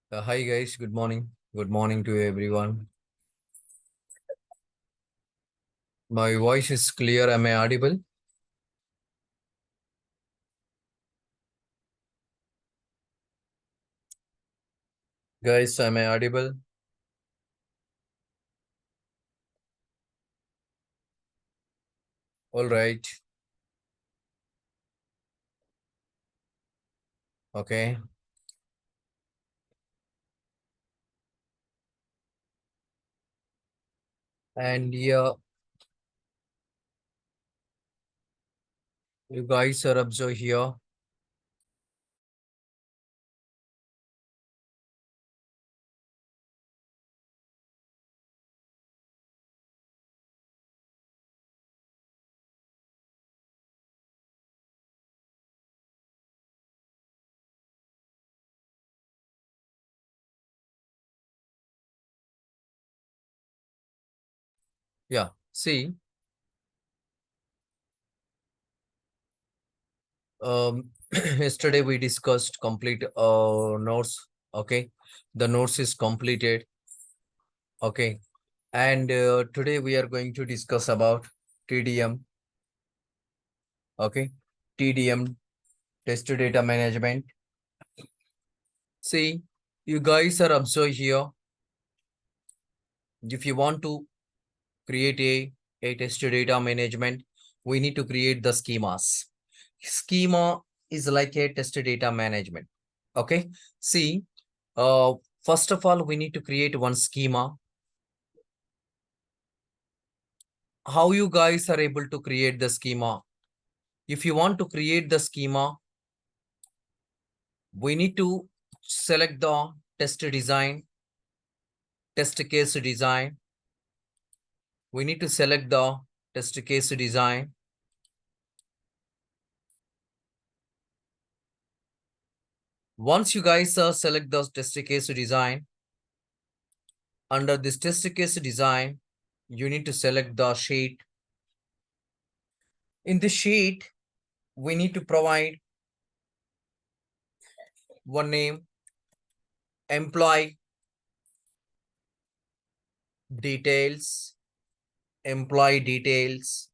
Hi guys, good morning. Good morning to everyone. My voice is clear. Am I audible? Guys, am I audible? All right. Okay. And yeah, you guys are observed here. Yeah. See, yesterday we discussed complete notes. Okay. The notes is completed. Okay. And today we are going to discuss about TDM. Okay. TDM, test data management. See, you guys are observed here. If you want to create a test data management, we need to create the schemas. Schema is like a test data management. Okay. See, uh, first of all, we need to create one schema. How you guys are able to create the schema? If you want to create the schema, we need to select the test design, test case design. We need to select the test case design. Once you guys select the test case design, under this test case design, you need to select the sheet. In this sheet, we need to provide one name, employee details, employee details.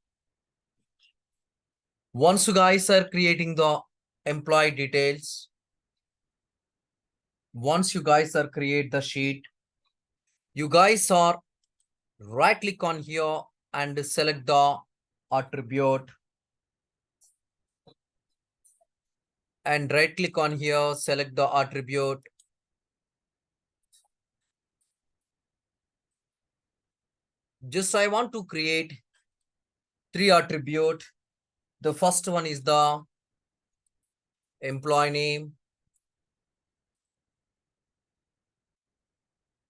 Once you guys are creating the employee details, once you guys are create the sheet, you guys are right click on here and select the attribute and right click on here, select the attribute. Just I want to create three attribute. The first one is the employee name,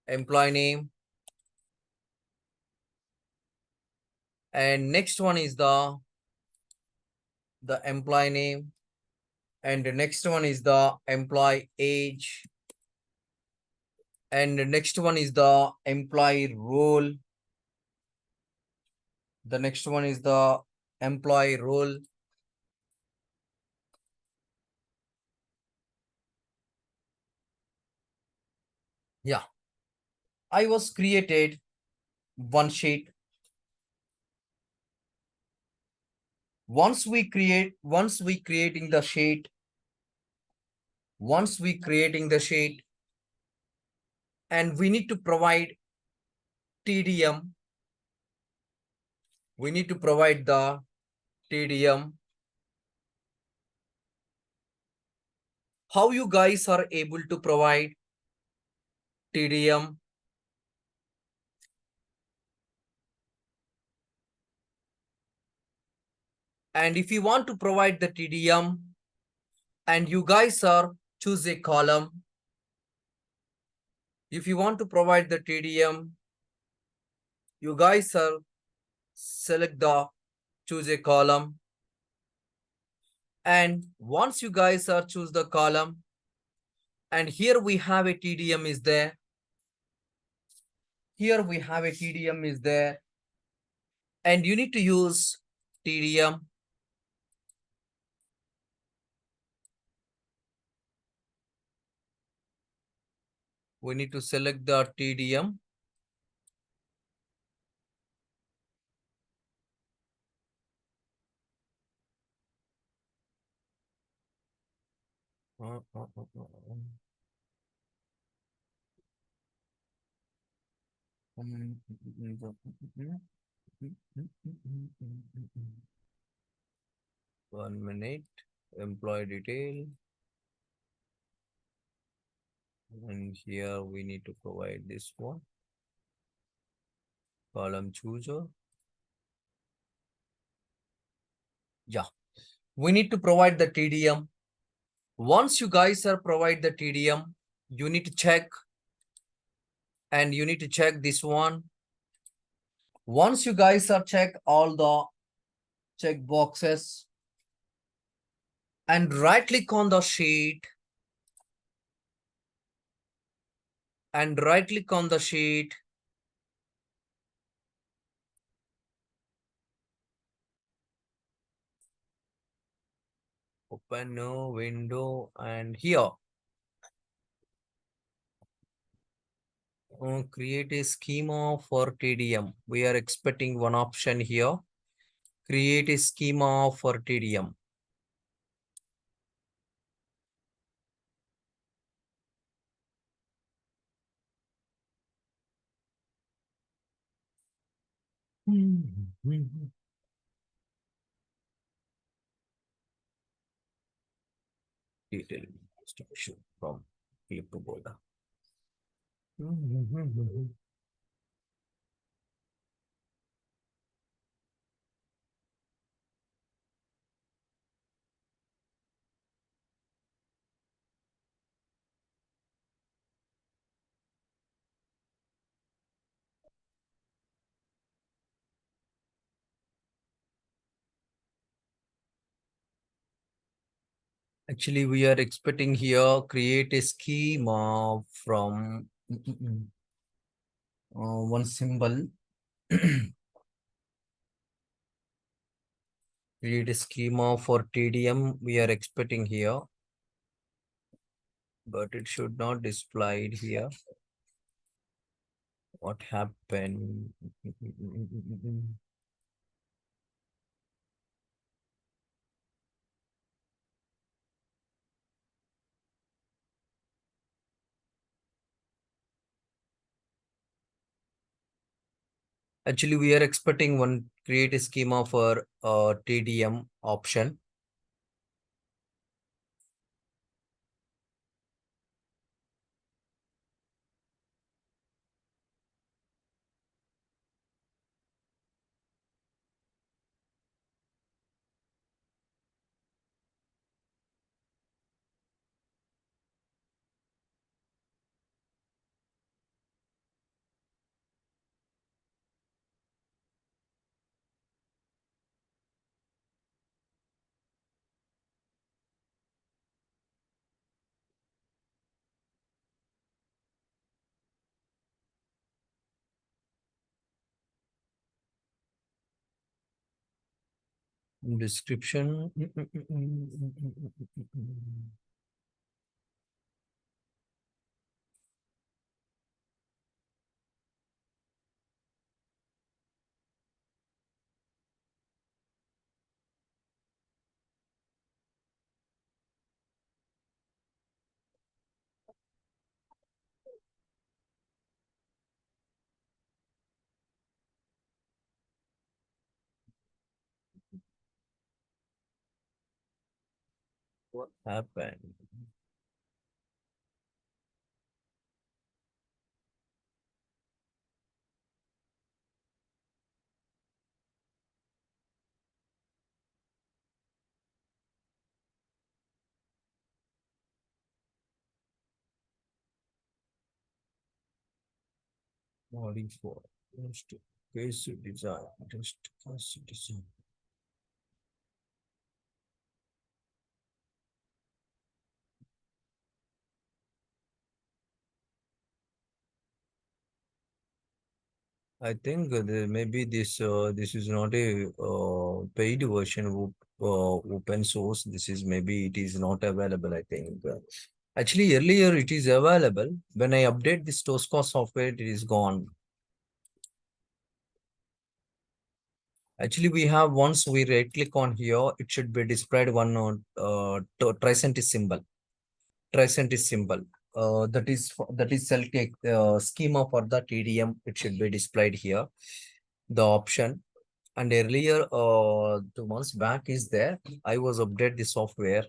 employee name, and next one is the employee name, and the next one is the employee age, and the next one is the employee role. The next one is the employee role. Yeah, I was created one sheet. Once we creating the sheet, and we need to provide TDM. We need to provide the TDM. How you guys are able to provide TDM? And if you want to provide the TDM and you guys are choose a column, if you want to provide the TDM, you guys are select the choose a column. And once you guys are choose the column, and here we have a TDM is there. Here we have a TDM is there. And you need to use TDM. We need to select the TDM. Uh, uh, uh, uh, uh. Um, 1 minute. Employee detail. And here we need to provide this one. Column chooser. Yeah. We need to provide the TDM. Once you guys are provide the TDM, you need to check, and you need to check this one. Once you guys are check all the check boxes and right click on the sheet and right click on the sheet. Open new window, and here create a schema for TDM. We are expecting one option here. Create a schema for TDM. Detail distribution from clipboard. Actually, we are expecting here create a schema from one symbol. Create a schema for TDM. We are expecting here, but it should not display it here. What happened? Actually, we are expecting one create a schema for TDM option. Description. What happened? Body for just case design. Just case design. I think maybe this is not a paid version of open source. This is maybe it is not available, I think. Actually, earlier it is available. When I update this Tosca software, it is gone. Actually, we have once we right click on here, it should be displayed one tricentennial symbol. Tricentennial symbol. That is Celtic schema for the TDM. It should be displayed here. The option. And earlier, 2 months back is there. I was update the software.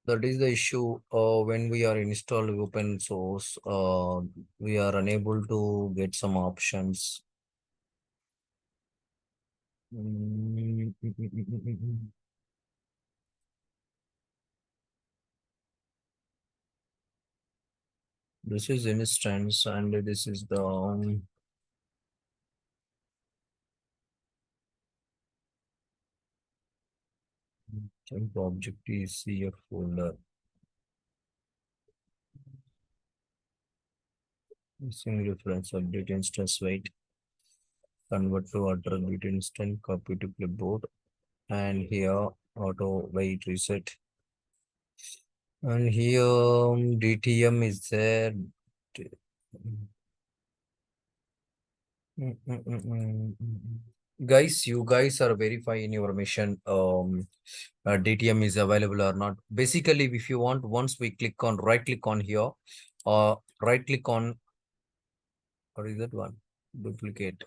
That is the issue when we are installed open source, we are unable to get some options. This is instance and this is the temp object is CF folder. Missing reference update instance wait. Convert to attribute instant copy to clipboard. And here auto wait reset. And here DTM is there. Guys, you guys are verifying your mission. DTM is available or not. Basically, if you want, once we click on right click on here, right click on, what is that one? Duplicate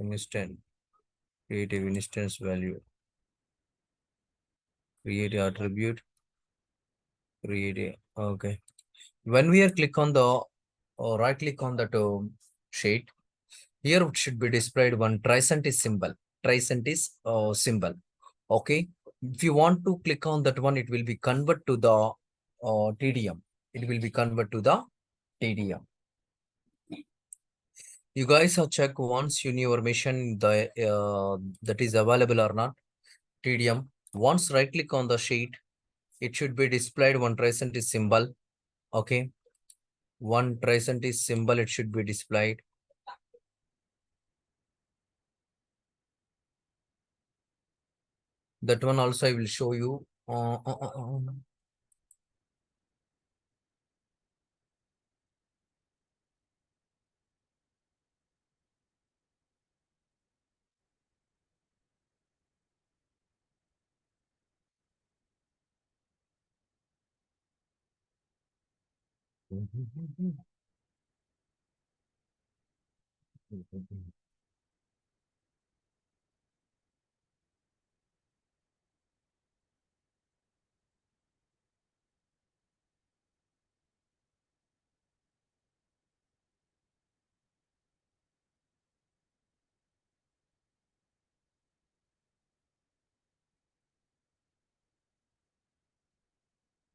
instance, create a instance value, create a attribute, create a, okay. When we are click on the right click on that sheet, here it should be displayed one tricentennial symbol. Tricentennial symbol. Okay. If you want to click on that one, it will be convert to the TDM. It will be convert to the TDM. You guys have checked once in your mission the that is available or not. TDM. Once right click on the sheet, it should be displayed one tricentennial symbol. Okay. One tricentennial symbol, it should be displayed. That one also I will show you.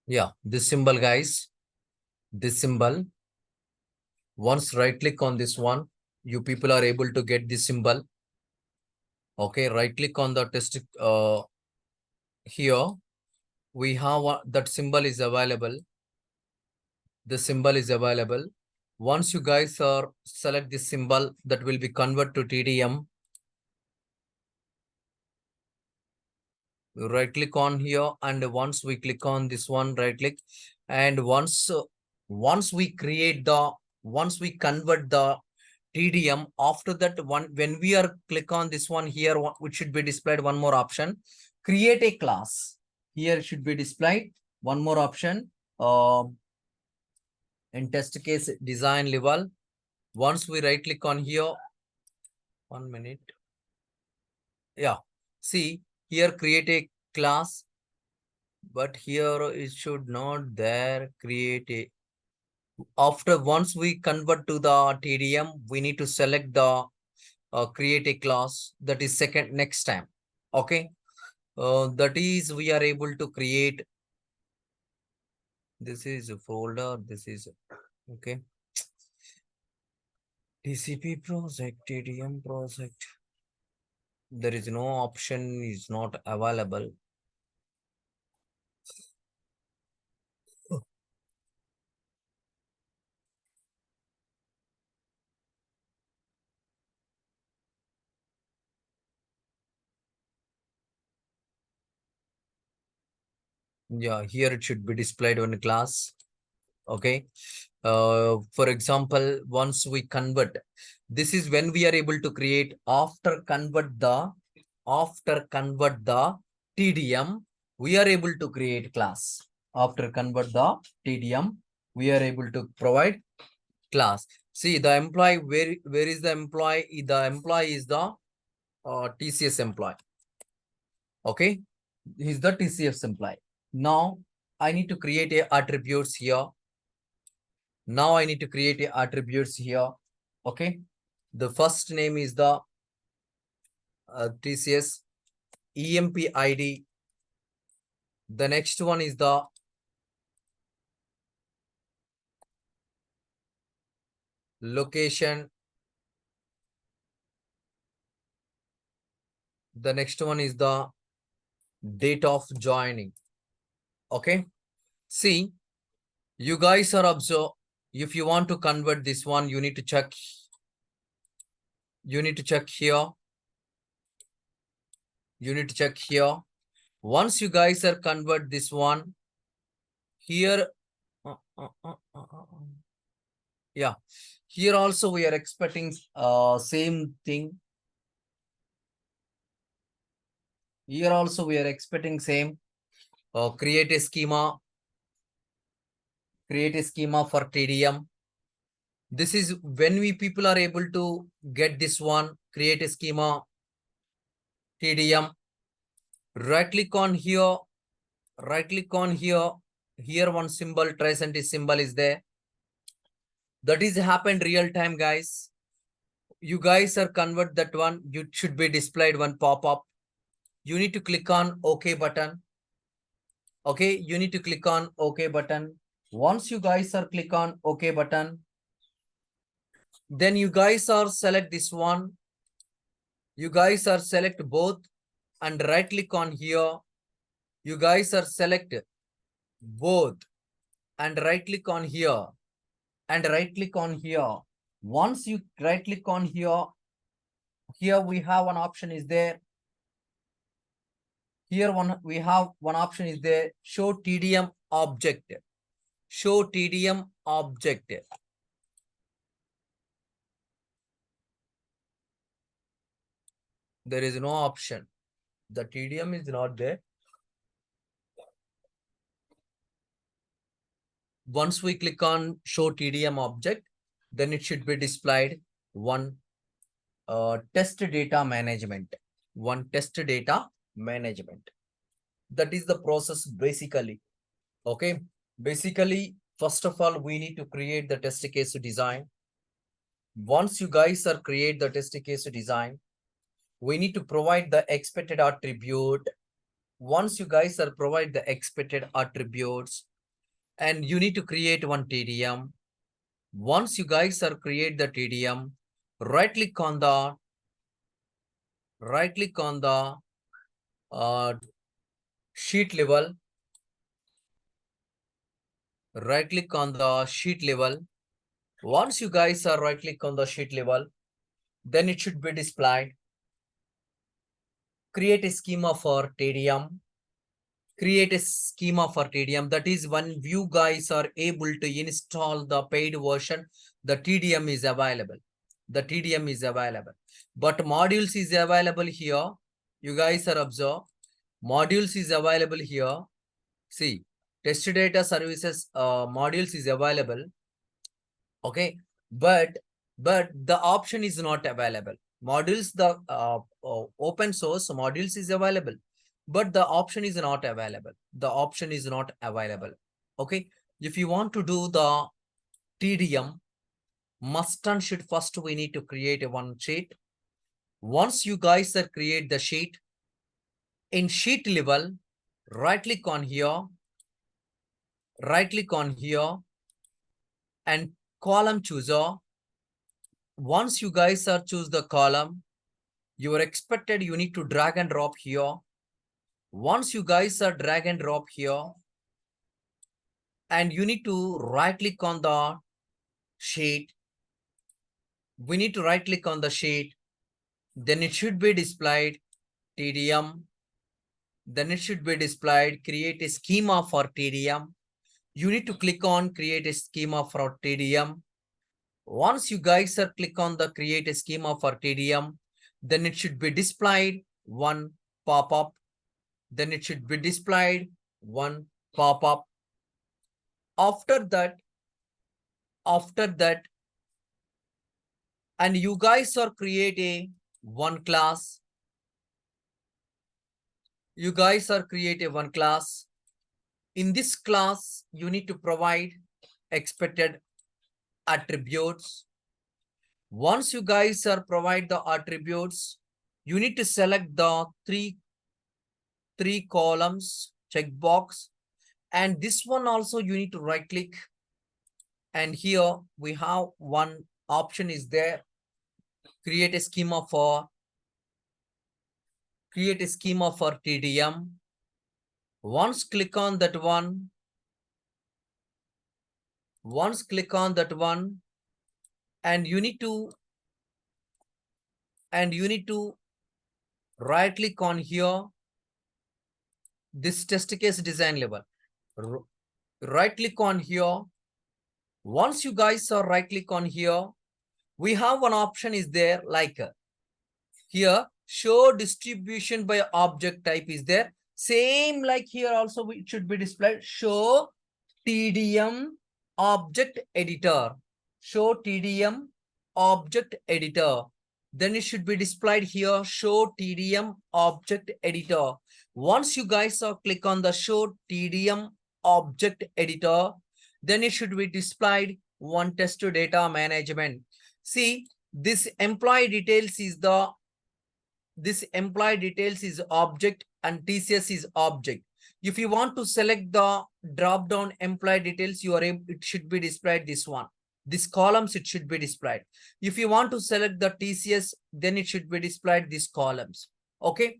Yeah, this symbol, guys. This symbol. Once right click on this one, you people are able to get this symbol. Okay, right click on the test here. We have that symbol is available. The symbol is available. Once you guys are select this symbol, that will be convert to TDM. Right click on here, and once we click on this one, right click, and once we create the Once we convert the TDM, after that one, when we are click on this one here, which should be displayed one more option, create a class. Here should be displayed one more option. In test case design level, once we right click on here, 1 minute. Yeah, see here create a class, but here it should not there create a. After once we convert to the TDM, we need to select the create a class, that is second next time. Okay, that is we are able to create. This is a folder. This is okay. TCP project, TDM project. There is no option is not available. Yeah, here it should be displayed on class. Okay. For example, once we convert, this is when we are able to create after convert the TDM, we are able to create class. After convert the TDM, we are able to provide class. See the employee, where is the employee? The employee is the TCS employee. Okay, he's the TCS employee. Now I need to create a attributes here. Now I need to create a attributes here. Okay, the first name is the TCS EMP ID. The next one is the location. The next one is the date of joining. Okay, see, you guys are observe. If you want to convert this one, you need to check. You need to check here. You need to check here. Once you guys are convert this one here, yeah, here also we are expecting same thing. Here also we are expecting same. Create a schema. Create a schema for TDM. This is when we people are able to get this one. Create a schema TDM. Right click on here. Right click on here. Here one symbol, Tricentis symbol is there. That is happened real time, guys. You guys are convert that one. You should be displayed one pop-up. You need to click on OK button. Okay, you need to click on OK button. Once you guys are click on OK button, then you guys are select this one. You guys are select both and right click on here. You guys are select both and right click on here and right click on here. Once you right click on here, here we have one option is there. Here we have one option is there, show TDM object. Show TDM object. There is no option. The TDM is not there. Once we click on show TDM object, then it should be displayed one test data management. One test data management. That is the process basically. Okay. Basically, first of all, we need to create the test case design. Once you guys are create the test case design, we need to provide the expected attribute. Once you guys are provide the expected attributes, and you need to create one TDM. Once you guys are create the TDM, right click on the sheet level. Right click on the sheet level. Once you guys are right click on the sheet level, then it should be displayed. Create a schema for TDM. Create a schema for TDM. That is when you guys are able to install the paid version. the TDM is available. The TDM is available. But modules is available here. You guys are observe. Modules is available here. See, test data services modules is available. Okay, but the option is not available. Modules, the open source modules is available, but the option is not available. The option is not available. Okay, if you want to do the TDM, must and should first we need to create a one sheet. Once you guys are create the sheet, in sheet level, right click on here, and column chooser. Once you guys are choose the column, you are expected you need to drag and drop here. Once you guys are drag and drop here, and you need to right click on the sheet. We need to right click on the sheet. Then it should be displayed TDM. Then it should be displayed create a schema for TDM. You need to click on create a schema for TDM. Once you guys are click on the create a schema for TDM, then it should be displayed one pop-up. Then it should be displayed one pop-up. After that, and you guys are create a one class. You guys are create a one class. In this class, you need to provide expected attributes. Once you guys are provide the attributes, you need to select the three columns checkbox, and this one also you need to right click, and here we have one option is there, create a schema for TDM. Once click on that one, and you need to right click on here, this test case design level. Right click on here. Once you guys are right click on here, we have one option is there, like here show distribution by object type is there. Same like here also it should be displayed show TDM object editor. Show TDM object editor. Then it should be displayed here show TDM object editor. Once you guys are click on the show TDM object editor, then it should be displayed one test data management. See, this employee details is object and TCS is object. If you want to select the drop down employee details, you are able, it should be displayed this one. This columns it should be displayed. If you want to select the TCS, then it should be displayed these columns. Okay,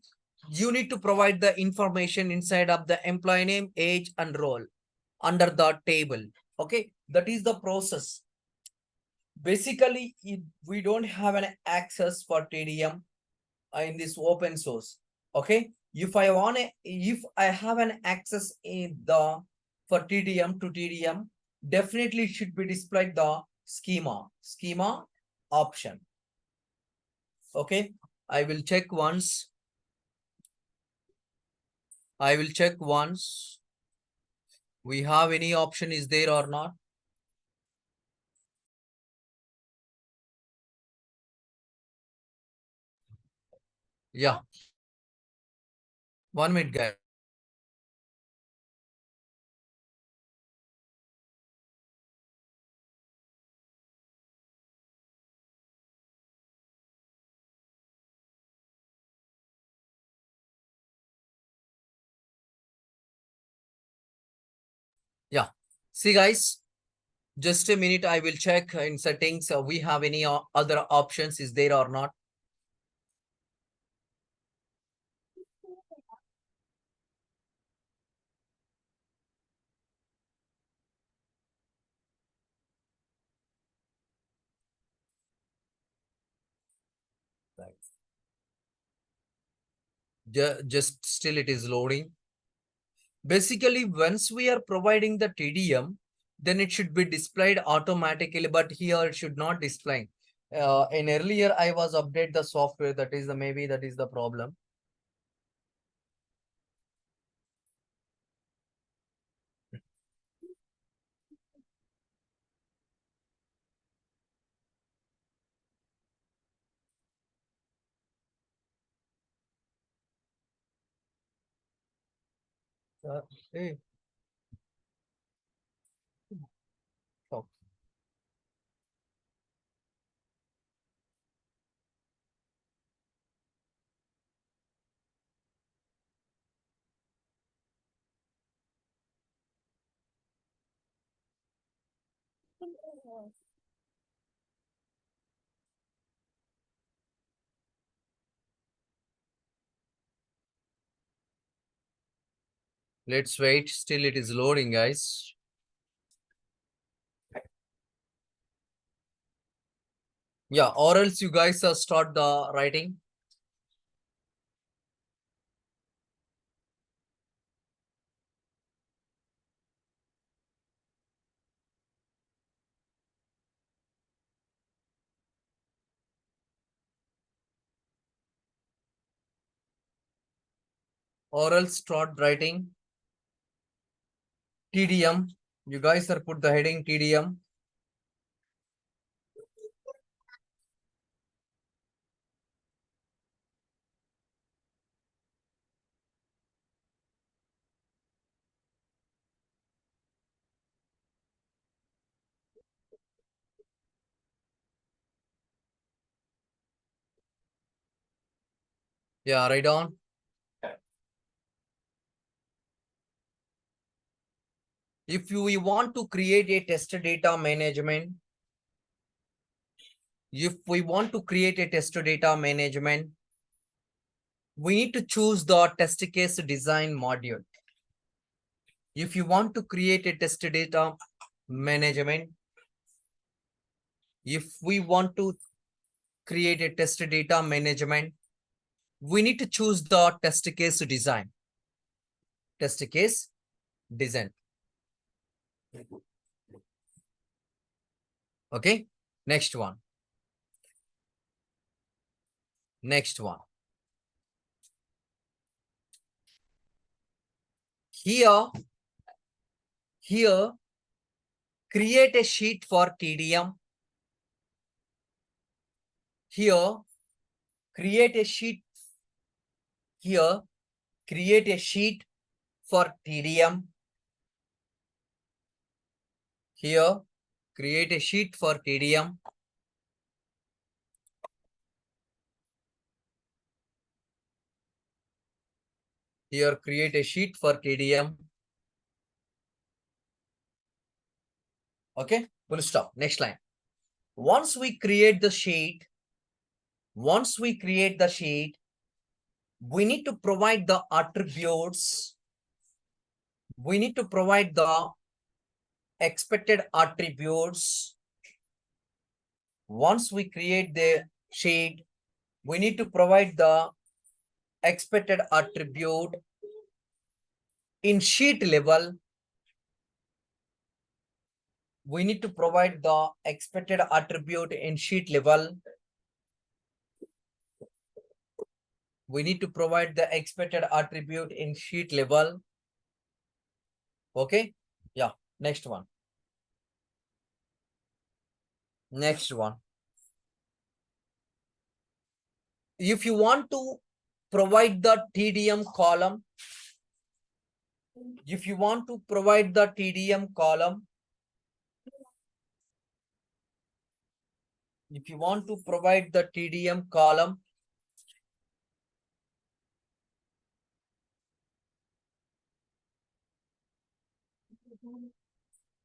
you need to provide the information inside of the employee name, age and role under the table. Okay, that is the process. Basically, if we don't have an access for TDM in this open source. Okay, if I have an access in the for TDM to TDM, definitely it should be displayed the schema option. Okay, I will check once. We have any option is there or not. Yeah, 1 minute, guys. Yeah, see guys, just a minute, I will check in settings. We have any other options is there or not. Just still it is loading. Basically, once we are providing the TDM, then it should be displayed automatically, but here it should not display. In earlier, I was update the software. That is the maybe that is the problem. Hey, stop. Let's wait. Still, it is loading, guys. Yeah, or else you guys start the writing. Or else start writing. TDM. You guys are put the heading TDM. Yeah, write down. If we want to create a test data management, if we want to create a test data management, we need to choose the test case design module. If you want to create a test data management, if we want to create a test data management, we need to choose the test case design. Test case design. Okay. Next one. Next one. Here, create a sheet for TDM. Here, create a sheet. Here, create a sheet for TDM. Here, create a sheet for TDM. Here, create a sheet for TDM. Okay, full stop. Next line. Once we create the sheet, we need to provide the attributes. We need to provide the expected attributes. Once we create the sheet, we need to provide the expected attribute in sheet level. We need to provide the expected attribute in sheet level. We need to provide the expected attribute in sheet level. Okay. Yeah. Next one. Next one. If you want to provide the TDM column, if you want to provide the TDM column, if you want to provide the TDM column,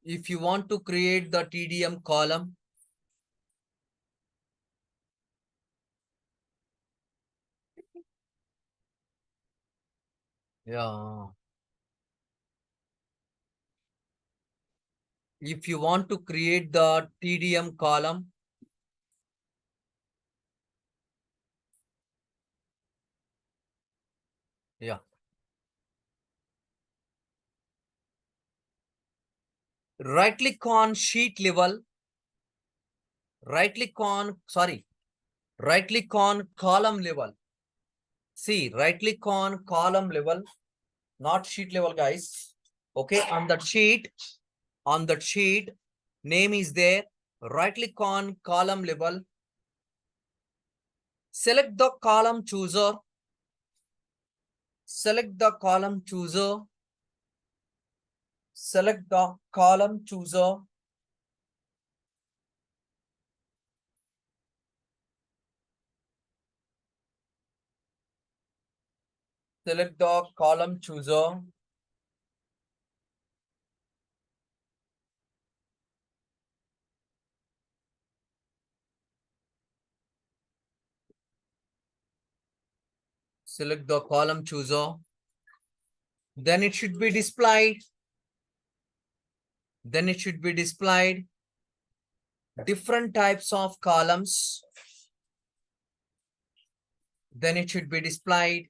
if you want to create the TDM column, yeah. If you want to create the TDM column, yeah. right click on sheet level, right click on column level. See, right click on column level, not sheet level, guys. Okay, on that sheet, name is there. Right click on column level. Select the column chooser. Select the column chooser. Select the column chooser. Select the column chooser. Select the column chooser. Then it should be displayed. Then it should be displayed different types of columns. Then it should be displayed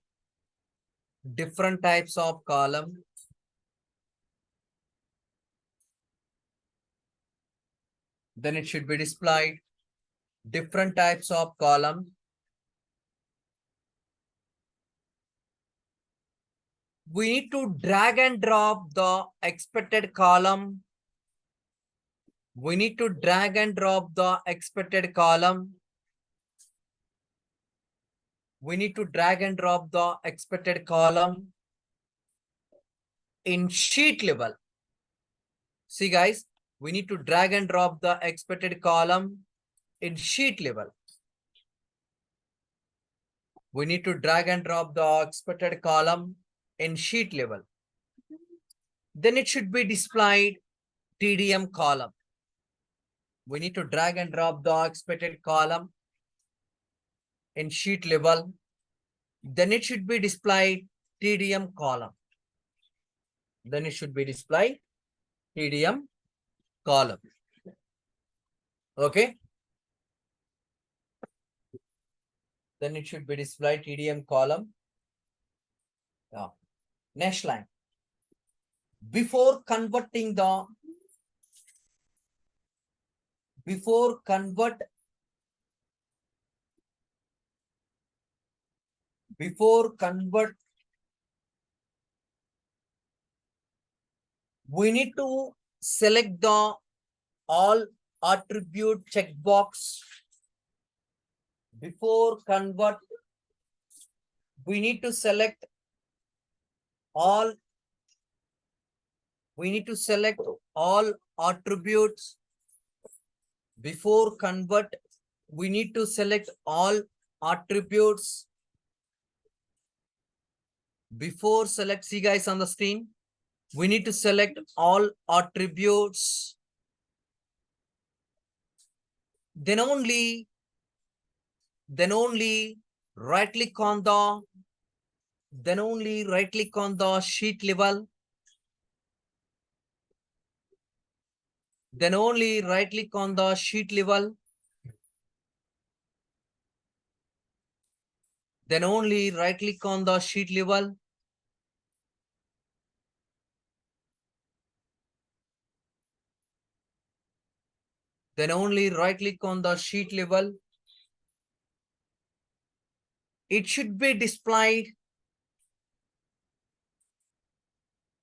different types of column. Then it should be displayed different types of column. We need to drag and drop the expected column. We need to drag and drop the expected column. We need to drag and drop the expected column in sheet level. See, guys, we need to drag and drop the expected column in sheet level. We need to drag and drop the expected column in sheet level. Then it should be displayed TDM column. We need to drag and drop the expected column in sheet level. Then it should be displayed TDM column. Then it should be displayed TDM column. Okay. Then it should be displayed TDM column. Yeah. Next line. Before convert we need to select the all attribute checkbox. Before convert, we need to select all. We need to select all attributes. Before convert, we need to select all attributes. Before select, see guys on the screen, we need to select all attributes. Then only right click on the sheet level. Then only right click on the sheet level. Then only right click on the sheet level. Then only right click on the sheet level. It should be displayed.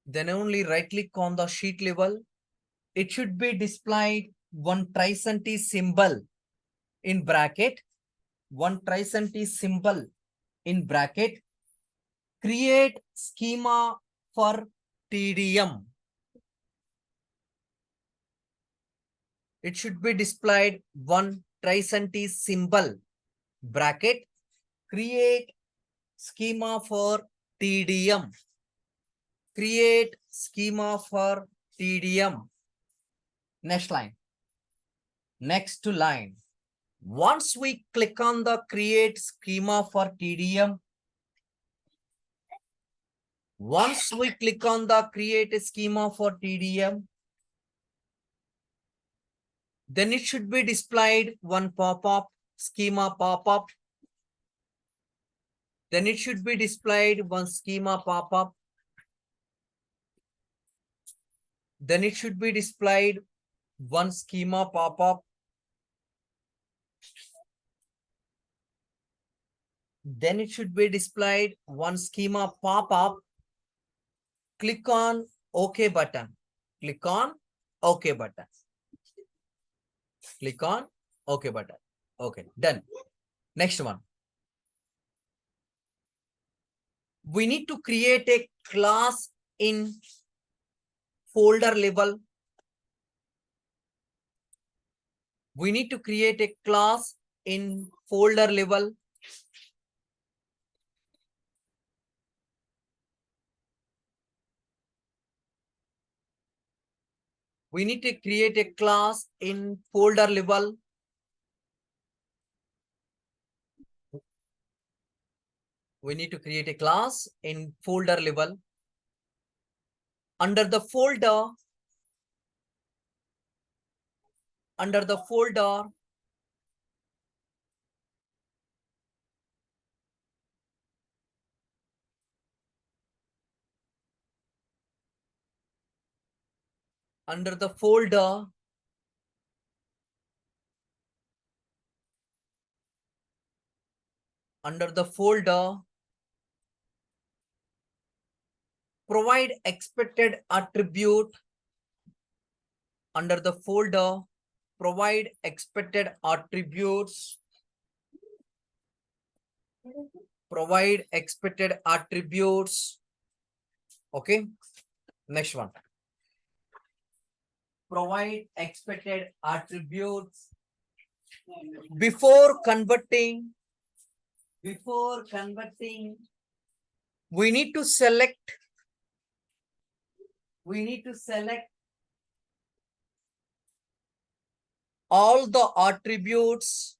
Then only right click on the sheet level. It should be displayed one tricentennial symbol in bracket. One tricentennial symbol in bracket. Create schema for TDM. It should be displayed one tricentennial symbol bracket. Create schema for TDM. Create schema for TDM. Next line. Next line. Once we click on the create schema for TDM, once we click on the create schema for TDM, then it should be displayed one pop-up, schema pop-up. Then it should be displayed one schema pop-up. Then it should be displayed one schema pop-up. Then it should be displayed one schema pop-up. Click on OK button. Click on OK button. Click on OK button. Okay, done. Next one. We need to create a class in folder level. We need to create a class in folder level. We need to create a class in folder level. We need to create a class in folder level. Under the folder, under the folder, under the folder, under the folder, provide expected attribute. Under the folder, provide expected attributes. Provide expected attributes. Okay, next one. Provide expected attributes. Before converting, we need to select all the attributes,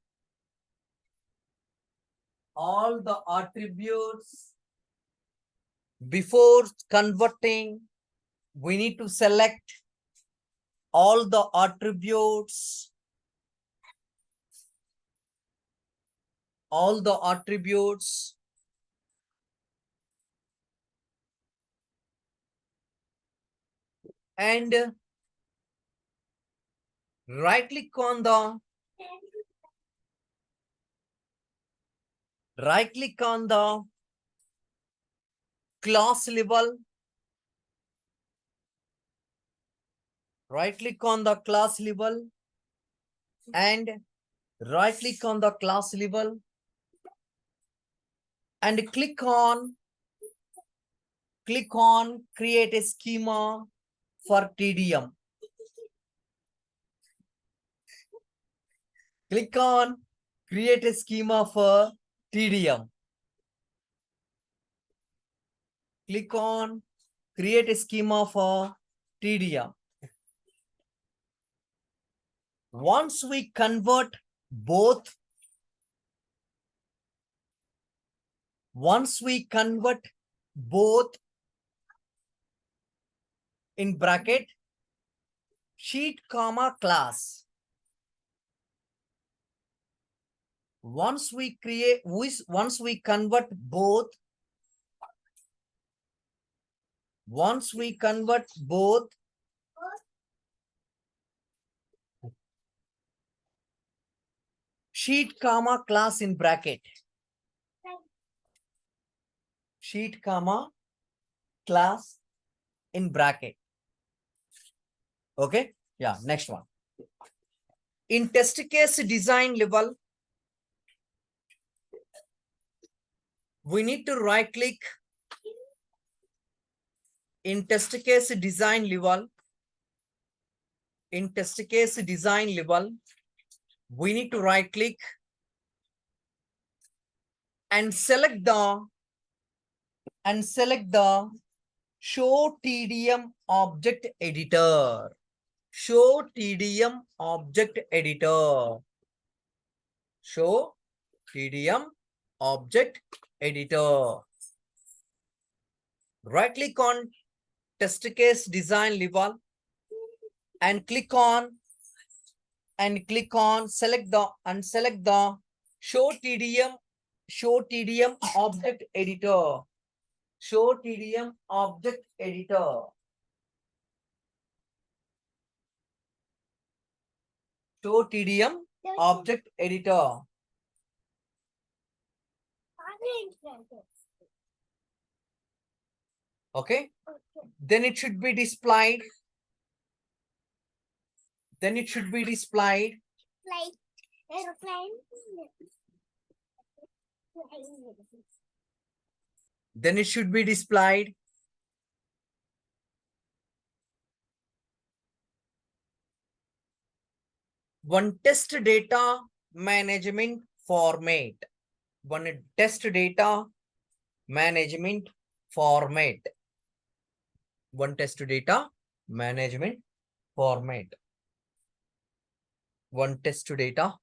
before converting. We need to select all the attributes, and right click on the class level. Right click on the class level and right click on the class level and click on create a schema for TDM. Click on create a schema for TDM. Click on create a schema for TDM. Once we convert both, in bracket sheet comma class. Once we convert both, sheet comma class in bracket, sheet comma class in bracket. Okay, yeah, next one. In test case design level, we need to right click. In test case design level, we need to right click and select the show TDM object editor. Show TDM object editor. Show TDM object editor. Right click on test case design level and select the show TDM object editor. Show TDM object editor. Show TDM object editor. Okay. Then it should be displayed. Then it should be displayed. Like aeroplane. Then it should be displayed. One test data management format. One test data management format. One test data management format. One test data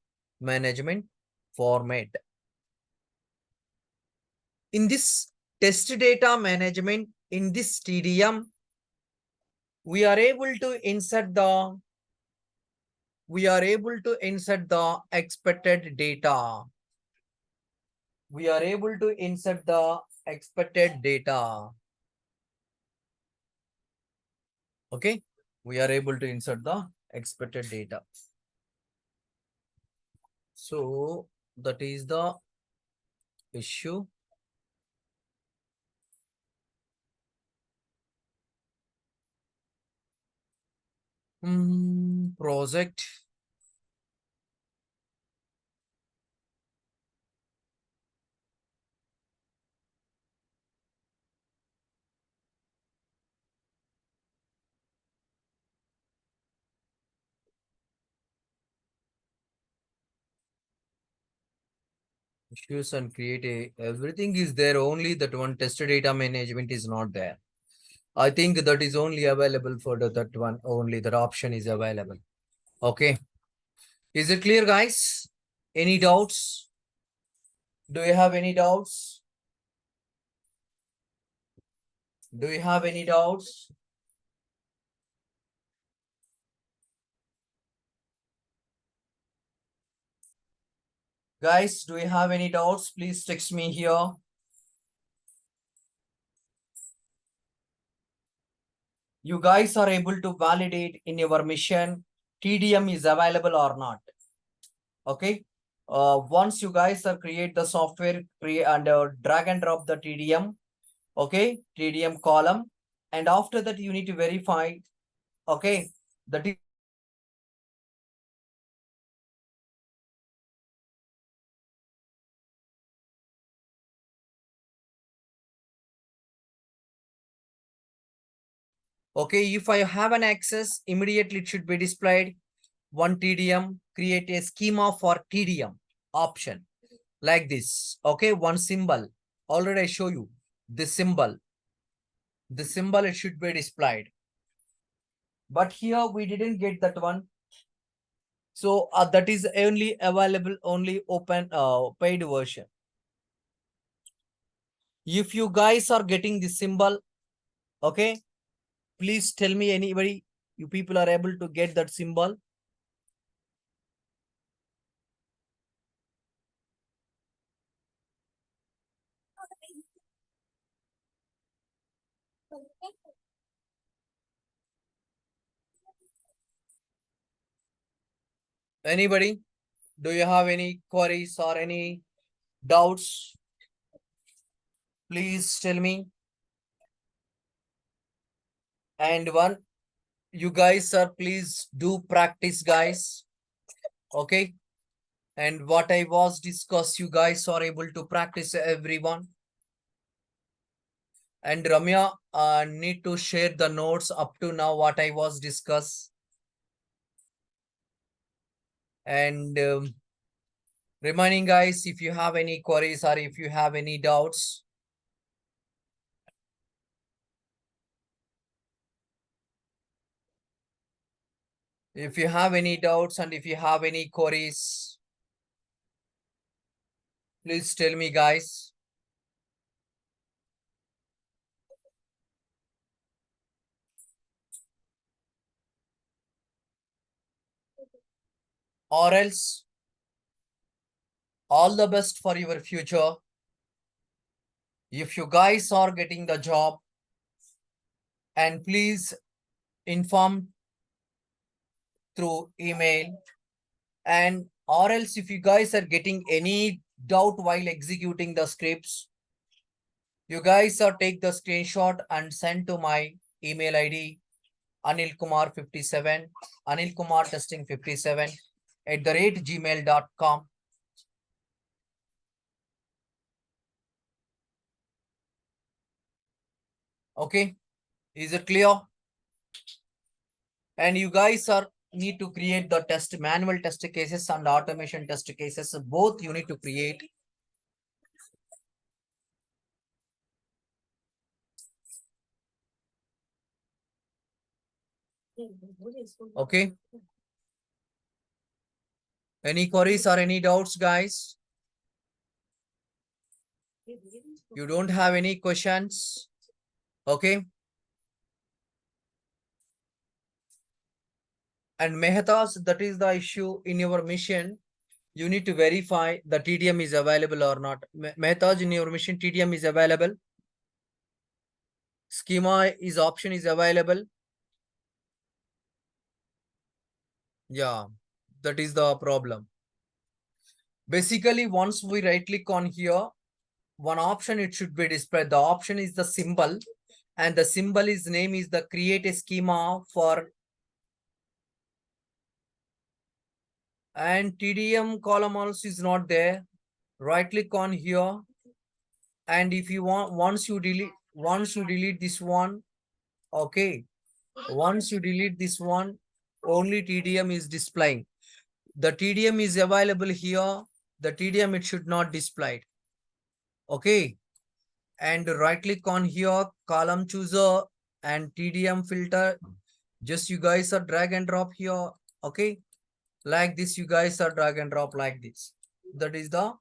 management format. In this test data management, in this TDM, we are able to insert the expected data. We are able to insert the expected data. Okay, we are able to insert the expected data. So that is the issue. Project. Issues and create everything is there, only that one test data management is not there. I think that is only available for that one, only that option is available. Okay. Is it clear, guys? Any doubts? Do you have any doubts? Do you have any doubts? Guys, do you have any doubts? Please text me here. You guys are able to validate in your mission TDM is available or not. Okay. Once you guys are create the software, create and drag and drop the TDM. Okay, TDM column, and after that you need to verify. Okay, that is okay. If I have an access, immediately it should be displayed. One TDM, create a schema for TDM option like this. Okay, one symbol. Already I show you the symbol. The symbol it should be displayed. But here we didn't get that one. So that is only available, only open paid version. If you guys are getting the symbol, okay, please tell me anybody, you people are able to get that symbol. Anybody? Do you have any queries or any doubts? Please tell me. And one, you guys are please do practice, guys. Okay. And what I was discussed, you guys are able to practice, everyone. And Ramya need to share the notes up to now what I was discussed. And reminding guys, if you have any queries or if you have any doubts, if you have any doubts and if you have any queries, please tell me, guys. Or else, all the best for your future. If you guys are getting the job, and please inform through email. And or else if you guys are getting any doubt while executing the scripts, you guys are take the screenshot and send to my email ID anilkumar57 anilkumartesting57 @gmail.com. Okay, is it clear? And you guys are need to create the test manual test cases and automation test cases. Both you need to create. Okay. Any queries or any doubts, guys? You don't have any questions? Okay. And Mehatas, that is the issue in your mission. You need to verify the TDM is available or not. Mehatas, in your mission, TDM is available. Schema is option is available. Yeah, that is the problem. Basically, once we right click on here, one option it should be displayed. The option is the symbol, and the symbol is name is the create a schema for, and TDM column also is not there. Right click on here, and if you want, once you delete this one, okay, once you delete this one, only TDM is displaying. The TDM is available here. The TDM it should not display. Okay, and right click on here, column chooser and TDM filter. Just you guys are drag and drop here. Okay, like this, you guys are drag and drop like this. That is the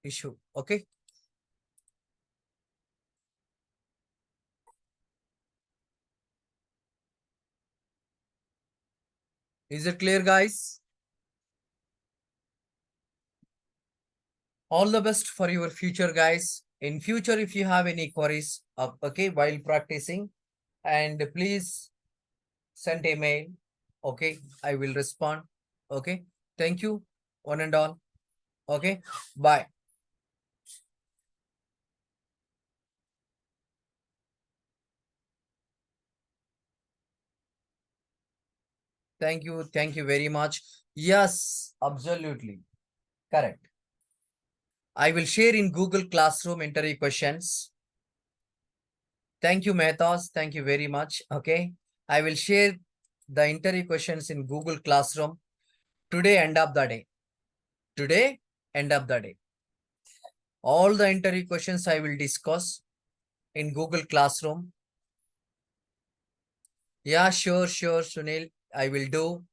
issue. Okay. Is it clear, guys? All the best for your future, guys. In future, if you have any queries, okay, while practicing, and please send a mail. Okay, I will respond. Okay, thank you, one and all. Okay, bye. Thank you very much. Yes, absolutely correct. I will share in Google Classroom interview questions. Thank you, Mehtas. Thank you very much. Okay. I will share the interview questions in Google Classroom today, end of the day. Today, end of the day. All the interview questions I will discuss in Google Classroom. Yeah, sure, Sunil. I will do.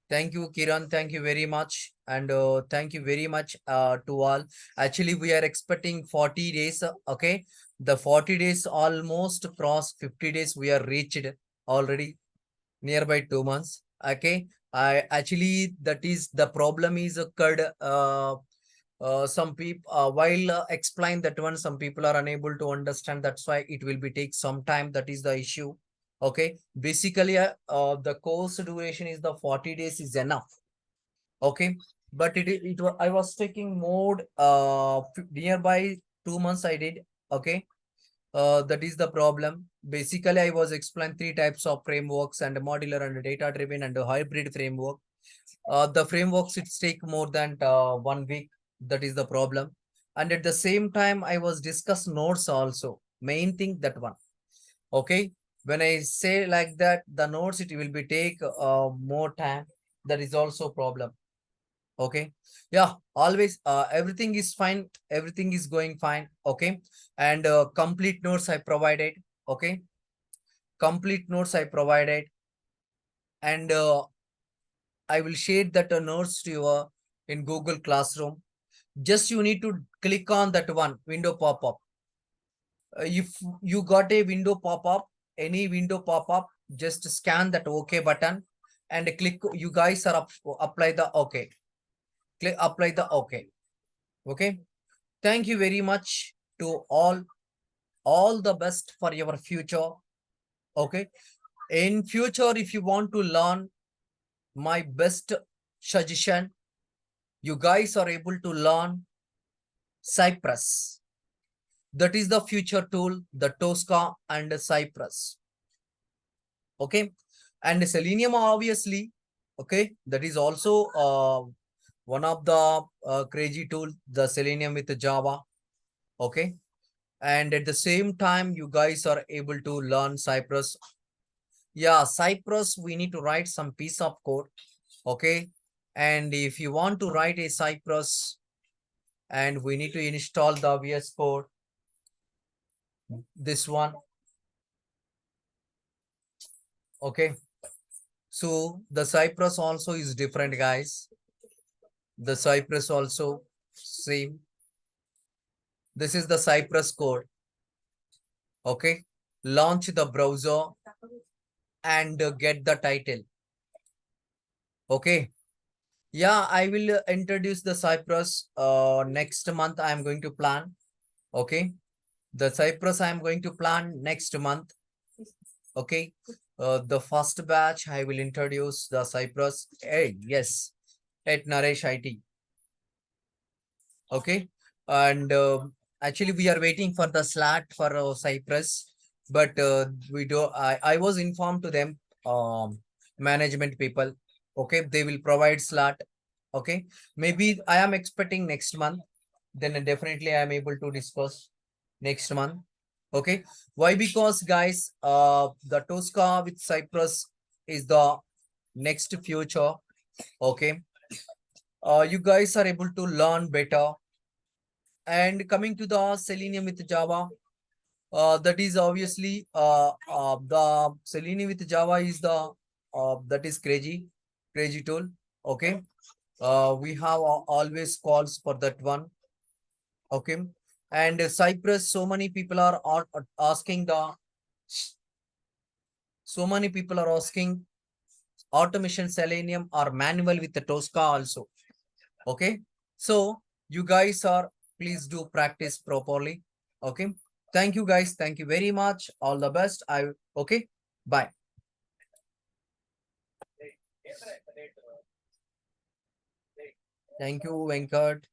Thank you, Kiran. Thank you very much. And thank you very much to all. Actually, we are expecting 40 days. Okay. The 40 days almost cross 50 days. We are reached already nearby 2 months. Okay. I actually, that is the problem is occurred. Some people while explain that one, some people are unable to understand. That's why it will be take some time. That is the issue. Okay, basically the course duration is the 40 days is enough. Okay, but I was taking more nearby 2 months I did. Okay, that is the problem. Basically I was explained three types of frameworks, and modular and data driven and a hybrid framework. The frameworks it take more than 1 week. That is the problem. And at the same time I was discuss notes also, main thing that one. Okay, when I say like that, the notes it will be take more time. That is also problem. Okay, yeah, always everything is fine, everything is going fine. Okay, and complete notes I provided. Okay, complete notes I provided, and I will share that notes to you in Google Classroom. Just you need to click on that one window pop-up. If you got a window pop-up, any window pop-up, just scan that OK button and click. You guys are apply the OK. Click apply the OK. Okay. Thank you very much to all. All the best for your future. Okay. In future, if you want to learn, my best suggestion, you guys are able to learn Cypress. That is the future tool, the Tosca and Cypress. Okay. And Selenium, obviously, okay, that is also one of the crazy tool, the Selenium with the Java. Okay. And at the same time, you guys are able to learn Cypress. Yeah, Cypress, we need to write some piece of code. Okay. And if you want to write a Cypress, and we need to install the VS Code, this one. Okay. So the Cypress also is different, guys. The Cypress also same. This is the Cypress code. Okay. Launch the browser and get the title. Okay. Yeah, I will introduce the Cypress next month. I am going to plan. Okay. The Cypress I am going to plan next month. Okay. The first batch I will introduce the Cypress. Hey, yes, at Naresh IT. Okay. And actually, we are waiting for the slot for Cypress, but we do. I was informed to them, management people. Okay, they will provide slot. Okay, maybe I am expecting next month. Then definitely I am able to discuss next month. Okay, why? Because guys, the Tosca with Cypress is the next future. Okay, you guys are able to learn better. And coming to the Selenium with Java, that is obviously the Selenium with Java is the that is crazy tool. Okay, we have always calls for that one. Okay, and Cypress, asking the so many people are asking automation Selenium or manual with the Tosca also. Okay, so you guys are, please do practice properly. Okay, thank you guys, thank you very much, all the best. Okay, bye. Thank you, Venkat.